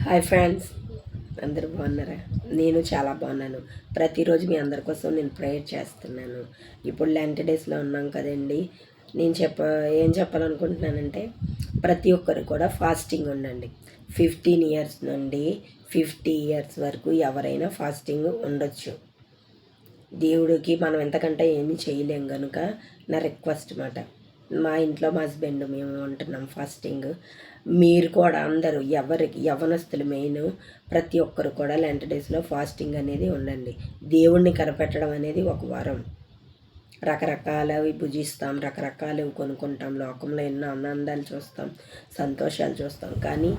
Hi friends, అందరూ బాగున్నారా? నేను చాలా బాగున్నాను. ప్రతిరోజు మీ అందరి కోసం నేను ప్రేయర్ చేస్తున్నాను. ఇప్పుడు లెంట్ డేస్లో ఉన్నాం కదండి. నేను ఏం చెప్పాలనుకుంటున్నానంటే, ప్రతి ఒక్కరు కూడా ఫాస్టింగ్ ఉండండి. 15 ఇయర్స్ నుండి 50 ఇయర్స్ వరకు ఎవరైనా ఫాస్టింగ్ ఉండొచ్చు. దేవుడికి మనం ఎంతకంటే ఏమీ చేయలేం కనుక నా రిక్వెస్ట్ మాట. మా ఇంట్లో మా హస్బెండ్ మేము ఉంటున్నాం ఫాస్టింగ్. మీరు కూడా అందరూ యవ్వనస్తులు మెయిన్ ప్రతి ఒక్కరు కూడా లెంట్ డేస్లో ఫాస్టింగ్ అనేది ఉండండి. దేవుణ్ణి కనిపెట్టడం అనేది ఒక వరం. రకరకాలవి భుజిస్తాం, రకరకాలవి కొనుక్కుంటాం, లోకంలో ఎన్నో ఆనందాలు చూస్తాం, సంతోషాలు చూస్తాం. కానీ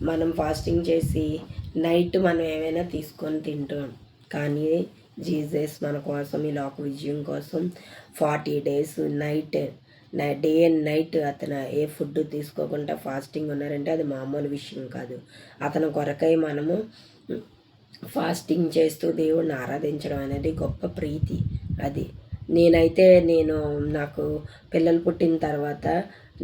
మనం ఫాస్టింగ్ చేసి నైట్ మనం ఏమైనా తీసుకొని తింటాం. కానీ జీసస్ మన కోసం ఈ లోక విజయం కోసం 40 days డే అండ్ నైట్ అతను ఏ ఫుడ్ తీసుకోకుండా ఫాస్టింగ్ ఉన్నారంటే అది మామూలు విషయం కాదు. అతని కొరకై మనము ఫాస్టింగ్ చేస్తూ దేవుణ్ణి ఆరాధించడం అనేది గొప్ప ప్రీతి. అది నాకు పిల్లలు పుట్టిన తర్వాత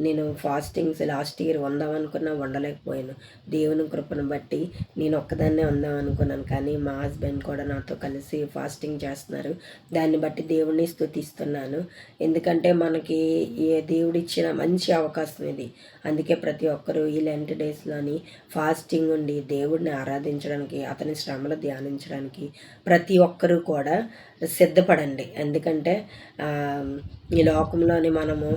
నేను ఫాస్టింగ్స్ లాస్ట్ ఇయర్ ఉందామనుకున్నా, ఉండలేకపోయాను. దేవుని కృపను బట్టి నేను ఒక్కదాన్నే ఉందాం అనుకున్నాను. కానీ మా హస్బెండ్ కూడా నాతో కలిసి ఫాస్టింగ్ చేస్తున్నారు. దాన్ని బట్టి దేవుణ్ణి స్తుతిస్తున్నాను. ఎందుకంటే మనకి దేవుడిచ్చిన మంచి అవకాశం ఇది. అందుకే ప్రతి ఒక్కరూ ఈ లెంట్ డేస్లోని ఫాస్టింగ్ ఉండి దేవుడిని ఆరాధించడానికి, అతని శ్రమలు ధ్యానించడానికి ప్రతి ఒక్కరూ కూడా సిద్ధపడండి. ఎందుకంటే ఈ లోకంలోని మనము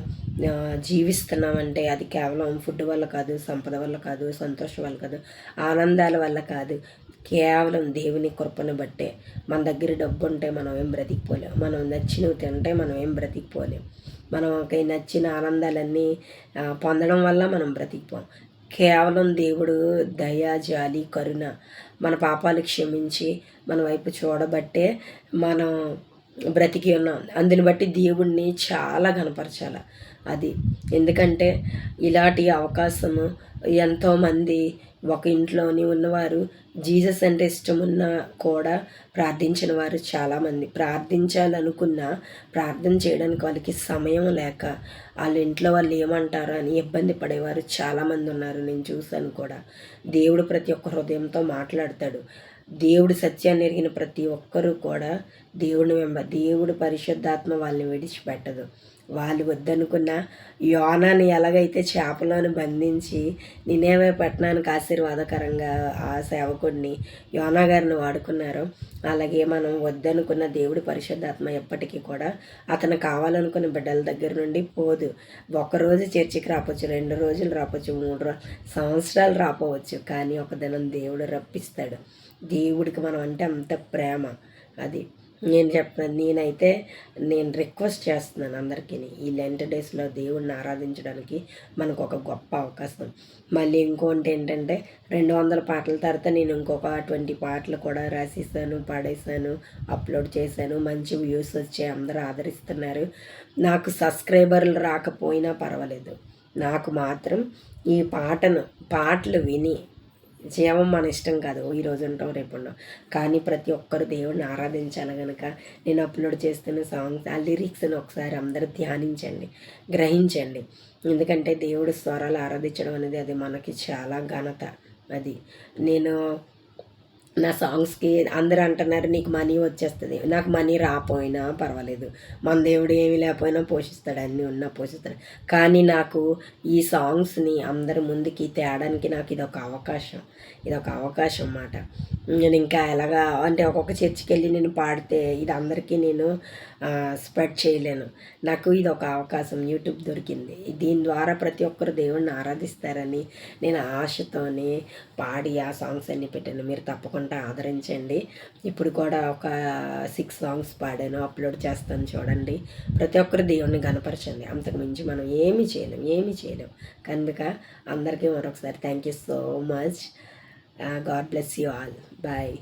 జీవిస్తున్నామంటే అది కేవలం ఫుడ్ వల్ల కాదు, సంపద వల్ల కాదు, సంతోషం వల్ల కాదు, ఆనందాల వల్ల కాదు, కేవలం దేవుని కృపను బట్టే. మన దగ్గర డబ్బు ఉంటే మనం ఏం బ్రతికిపోలేం, మనం నచ్చినవి తింటే మనం ఏం బ్రతికిపోలేం, మనకి నచ్చిన ఆనందాలన్నీ పొందడం వల్ల మనం బ్రతికిపోం. కేవలం దేవుడు దయ, జాలి, కరుణ మన పాపాలు క్షమించి మన వైపు చూడబట్టే మనం బ్రతికి ఉన్నాం. అందుని బట్టి దేవుణ్ణి చాలా గణపరచాలి. అది ఎందుకంటే ఇలాంటి అవకాశము ఎంతోమంది ఒక ఇంట్లోని ఉన్నవారు జీసస్ అంటే ఇష్టమున్నా కూడా ప్రార్థించిన వారు చాలామంది, ప్రార్థించాలనుకున్నా ప్రార్థన చేయడానికి వాళ్ళకి సమయం లేక వాళ్ళ ఇంట్లో వాళ్ళు ఏమంటారో అని ఇబ్బంది పడేవారు చాలామంది ఉన్నారు. నేను చూశాను కూడా. దేవుడు ప్రతి ఒక్క హృదయంతో మాట్లాడతాడు. దేవుడు సత్యాన్ని ఎరిగిన ప్రతి ఒక్కరూ కూడా దేవుడు పరిశుద్ధాత్మ వాళ్ళని విడిచిపెట్టదు. వాళ్ళు వద్దనుకున్న యోనాని ఎలాగైతే చేపలను బంధించి నినేవే పట్టణానికి ఆశీర్వాదకరంగా ఆ సేవకుడిని యోనా గారిని వాడుకున్నారో, అలాగే మనం వద్దనుకున్న దేవుడి పరిశుద్ధాత్మ ఎప్పటికీ కూడా అతను కావాలనుకున్న బిడ్డల దగ్గర నుండి పోదు. ఒకరోజు చర్చికి రావచ్చు, 2 రోజులు రావచ్చు, 3 సంవత్సరాలు రాపోవచ్చు, కానీ ఒక దినం దేవుడు రప్పిస్తాడు. దేవుడికి మనం అంటే అంత ప్రేమ. అది నేను రిక్వెస్ట్ చేస్తున్నాను అందరికీ, ఈ లెంట్ డేస్లో దేవుడిని ఆరాధించడానికి మనకు ఒక గొప్ప అవకాశం. మళ్ళీ ఇంకోటి ఏంటంటే 200 పాటల తర్వాత నేను ఇంకొక 20 పాటలు కూడా రాసేసాను, పాడేశాను, అప్లోడ్ చేశాను. మంచి వ్యూస్ వచ్చాయి, అందరూ ఆదరిస్తున్నారు. నాకు సబ్స్క్రైబర్లు రాకపోయినా పర్వాలేదు, నాకు మాత్రం ఈ పాటలు విని జీవం మన ఇష్టం కాదు, ఈరోజు ఉంటాం రేపు ఉన్నాం. కానీ ప్రతి ఒక్కరు దేవుడిని ఆరాధించాలి కనుక నేను అప్లోడ్ చేస్తున్న సాంగ్స్ ఆ లిరిక్స్ని ఒకసారి అందరూ ధ్యానించండి, గ్రహించండి. ఎందుకంటే దేవుడి స్వరాలు ఆరాధించడం అనేది అది మనకి చాలా ఘనత. అది నా సాంగ్స్కి అందరూ అంటున్నారు నీకు మనీ వచ్చేస్తుంది. నాకు మనీ రాపోయినా పర్వాలేదు, మన దేవుడు ఏమీ లేకపోయినా పోషిస్తాడు, అన్నీ ఉన్నా పోషిస్తాడు. కానీ నాకు ఈ సాంగ్స్ని అందరి ముందుకి తేడానికి నాకు ఇదొక అవకాశం అన్నమాట. నేను ఇంకా ఎలాగా అంటే ఒక్కొక్క చర్చికి వెళ్ళి నేను పాడితే ఇది అందరికీ నేను స్ప్రెడ్ చేయలేను. నాకు ఇది ఒక అవకాశం, యూట్యూబ్ దొరికింది. దీని ద్వారా ప్రతి ఒక్కరు దేవుడిని ఆరాధిస్తారని నేను ఆశతోనే పాడి ఆ సాంగ్స్ అన్నీ పెట్టాను. మీరు తప్పకుండా ఆదరించండి. ఇప్పుడు కూడా ఒక 6 సాంగ్స్ పాడాను, అప్లోడ్ చేస్తాను, చూడండి. ప్రతి ఒక్కరు దేవుడిని గణపరచండి. అంతకు మించి మనం ఏమీ చేయలేం కనుక అందరికీ మరొకసారి thank you so much. God bless you all. Bye.